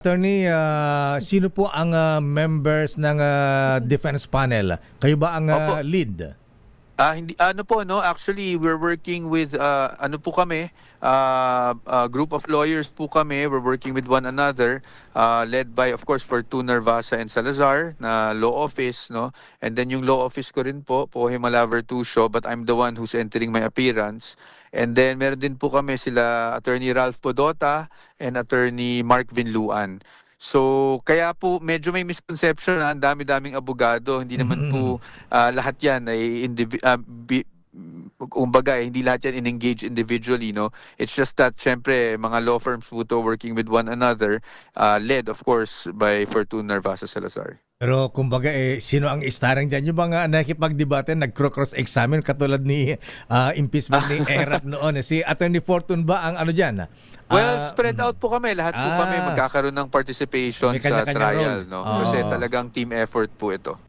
Attorney, sino po ang members ng defense panel? Kayo ba ang Opo. lead? Hindi ano po no, actually we're working with ano po kami, group of lawyers po kami. We're working with one another, led by of course Fortuna, Narvasa and Salazar na law office no. And then yung law office ko rin po Himala Vertusio, but I'm the one who's entering my appearance. And then meron din po kami sila Attorney Ralph Podota and Attorney Mark Vinluan. So, kaya po medyo may misconception na ang dami-daming abogado. Hindi naman po lahat yan ay kumbaga, hindi lahat yan in-engage individually, no? It's just that, syempre, mga law firms po to working with one another, led, of course, by Fortuna, Narvasa, Salazar. Pero kumbaga, sino ang istarang dyan? Yung mga nakikipagdebate, nag-cross-examine katulad ni impeachment ni Erap noon. Si Attorney Fortune ba ang ano dyan? Well, spread out po kami. Lahat po kami magkakaroon ng participation May sa kanya-kanya trial, role. no? Oo. Kasi talagang team effort po ito.